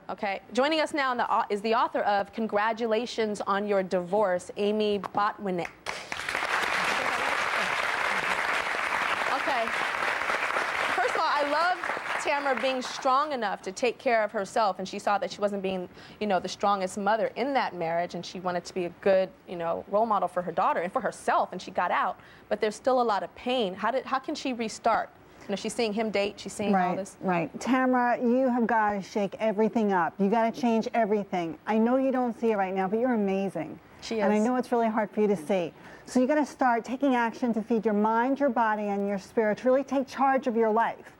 Okay. Joining us now is the author of Congratulations on Your Divorce, Amy Botwinick. Okay. First of all, I love Tamara being strong enough to take care of herself, and she saw that she wasn't being, the strongest mother in that marriage, and she wanted to be a good, role model for her daughter and for herself, and she got out. But there's still a lot of pain. How can she restart? She's seeing him date, she's seeing all this. Right. Tamara, you have got to shake everything up. You got to change everything. I know you don't see it right now, but you're amazing. She is. And I know it's really hard for you to see. So you got to start taking action to feed your mind, your body, and your spirit, to really take charge of your life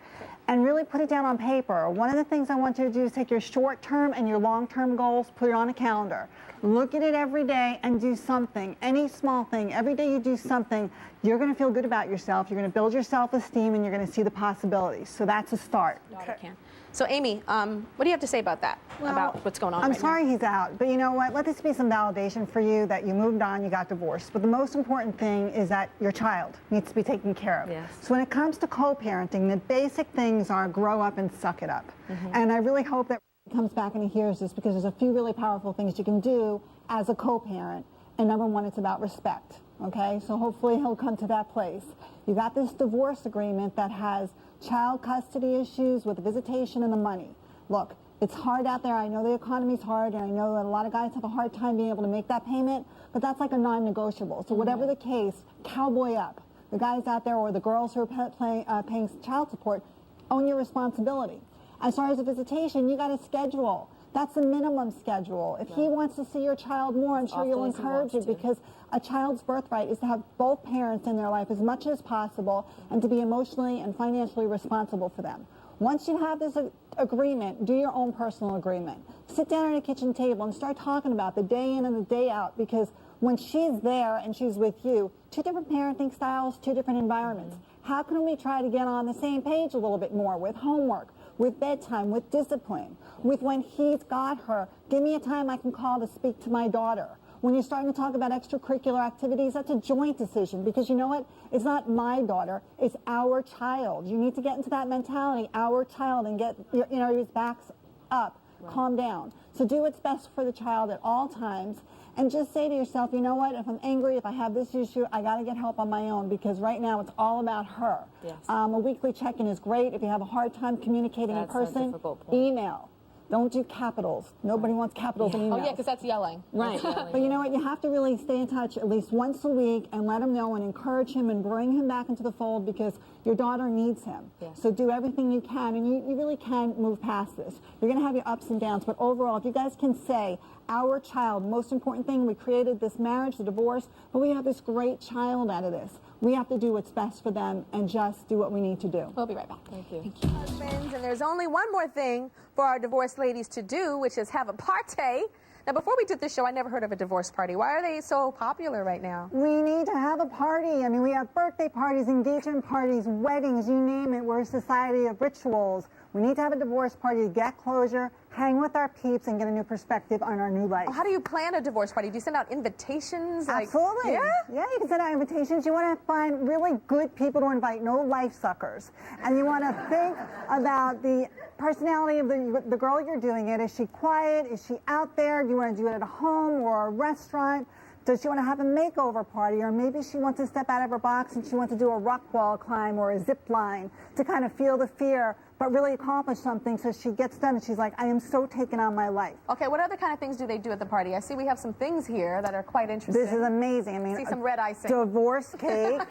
and really put it down on paper. One of the things I want you to do is take your short-term and your long-term goals, put it on a calendar. Look at it every day and do something, any small thing. Every day you do something, you're going to feel good about yourself. You're going to build your self-esteem, and you're going to see the possibilities. So that's a start. Okay. So Amy, what do you have to say about that, about what's going on right now? I'm sorry he's out, but you know what? Let this be some validation for you that you moved on, you got divorced. But the most important thing is that your child needs to be taken care of. Yes. So when it comes to co-parenting, the basic things are grow up and suck it up. And I really hope that he comes back and he hears this, because there's a few really powerful things you can do as a co-parent. And number one, it's about respect. Okay, so hopefully he'll come to that place. You got this divorce agreement that has child custody issues with visitation and the money. Look, it's hard out there. I know the economy's hard, and I know that a lot of guys have a hard time being able to make that payment, but that's like a non-negotiable. So whatever the case, cowboy up. The guys out there or the girls who are paying child support, own your responsibility. As far as the visitation, you got to schedule. That's the minimum schedule. If he wants to see your child more, I'm sure you'll encourage it, because a child's birthright is to have both parents in their life as much as possible and to be emotionally and financially responsible for them. Once you have this agreement, do your own personal agreement. Sit down at a kitchen table and start talking about the day in and the day out, because when she's there and she's with you, two different parenting styles, two different environments. How can we try to get on the same page a little bit more with homework, with bedtime, with discipline, with when he's got her? Give me a time I can call to speak to my daughter. When you're starting to talk about extracurricular activities, that's a joint decision, because you know what? It's not my daughter, it's our child. You need to get into that mentality, our child, and get your backs up, calm down. So do what's best for the child at all times, and just say to yourself, you know what, if I'm angry, if I have this issue, I got to get help on my own, because right now it's all about her. Yes. A weekly check-in is great. If you have a hard time communicating in person, email. Don't do capitals. Nobody wants capitals in emails. Oh, yeah, because that's yelling. Right. But you know what? You have to really stay in touch at least once a week and let him know and encourage him and bring him back into the fold, because your daughter needs him. Yes. So do everything you can, and you really can move past this. You're going to have your ups and downs, but overall, if you guys can say, our child, most important thing, we created this marriage, the divorce, but we have this great child out of this. We have to do what's best for them and just do what we need to do. We'll be right back. Thank you. Thank you. Husbands, and there's only one more thing for our divorced ladies to do, which is have a party. Now, before we did this show, I never heard of a divorce party. Why are they so popular right now? We need to have a party. I mean, we have birthday parties, engagement parties, weddings, you name it. We're a society of rituals. We need to have a divorce party to get closure, hang with our peeps, and get a new perspective on our new life. How do you plan a divorce party? Do you send out invitations? Absolutely. Yeah, you can send out invitations. You want to find really good people to invite, no life suckers. And you want to think about the personality of the girl you're doing it. Is she quiet? Is she out there? Do you want to do it at a home or a restaurant? Does she want to have a makeover party? Or maybe she wants to step out of her box and she wants to do a rock wall climb or a zip line to kind of feel the fear, but really accomplish something. So she gets done and she's like, I am so taken on my life. Okay, what other kind of things do they do at the party? I see we have some things here that are quite interesting. This is amazing. I mean, see some red icing. Divorce cake.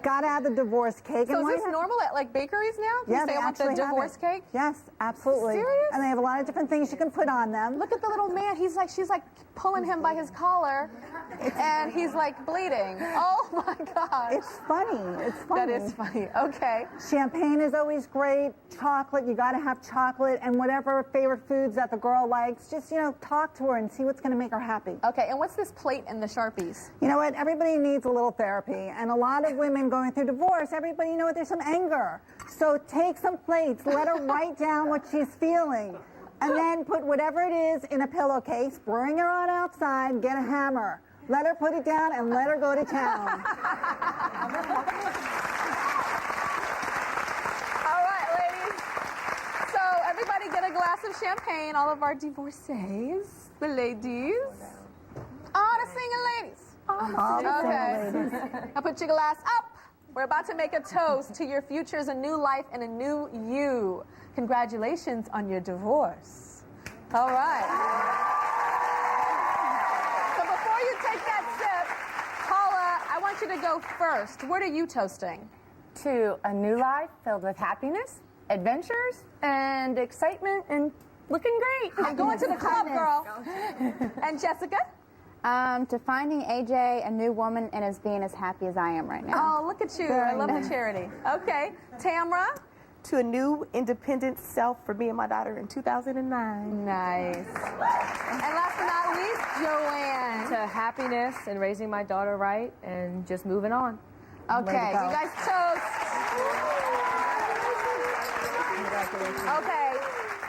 Gotta have the divorce cake. So is this normal at like bakeries now? Yeah, they want the divorce cake? Yes, absolutely. Serious? And they have a lot of different things you can put on them. Look at the little man. She's like pulling him by his collar, and he's like bleeding. Oh my gosh. It's funny. It's funny. That is funny. Okay. Champagne is always great. Chocolate, you got to have chocolate, and whatever favorite foods that the girl likes. Just, talk to her and see what's going to make her happy. Okay, and what's this plate and the Sharpies? You know what? Everybody needs a little therapy, and a lot of women going through divorce, everybody, there's some anger. So take some plates, let her write down what she's feeling, and then put whatever it is in a pillowcase, bring her on outside, get a hammer. Let her put it down and let her go to town. All right, ladies. So everybody get a glass of champagne, all of our divorcees, the ladies. All the single ladies. Okay. Now put your glass up. We're about to make a toast to your futures, a new life, and a new you. Congratulations on your divorce. All right. So before you take that sip, Paula, I want you to go first. What are you toasting? To a new life filled with happiness, adventures, and excitement, and looking great. I'm going to the club, girl. And Jessica? To finding AJ a new woman and being as happy as I am right now. Oh, look at you. I love the charity. Okay. Tamra? To a new independent self for me and my daughter in 2009. Nice. And last but not least, Joanne. To happiness and raising my daughter right and just moving on. Okay, you guys toast. Okay,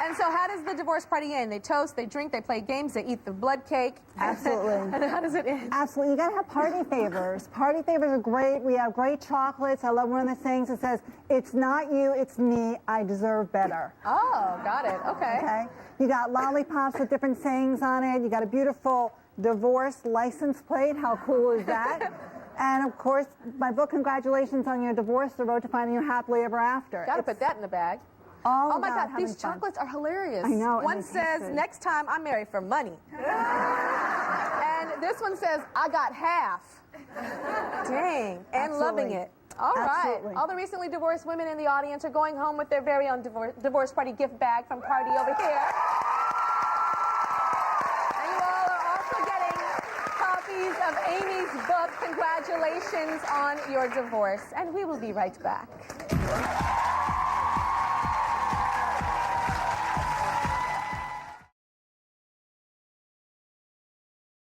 and so how does the divorce party end? They toast, they drink, they play games, they eat the blood cake. Absolutely. And how does it end? Absolutely. You got to have party favors. Party favors are great. We have great chocolates. I love one of the sayings that says, "It's not you, it's me. I deserve better." Oh, got it. Okay. Okay. You got lollipops with different sayings on it. You got a beautiful divorce license plate. How cool is that? And of course, my book, Congratulations on Your Divorce, The Road to Finding You Happily Ever After. Got to put that in the bag. All Oh my about God, these having fun. chocolates are hilarious. I know, and One they taste says, good. next time I'm married for money. And this one says, I got half. Dang, and Absolutely. loving it. All right. Absolutely. All the recently divorced women in the audience are going home with their very own divorce party gift bag from Party over here. And you all are also getting copies of Amy's book, Congratulations on Your Divorce. And we will be right back.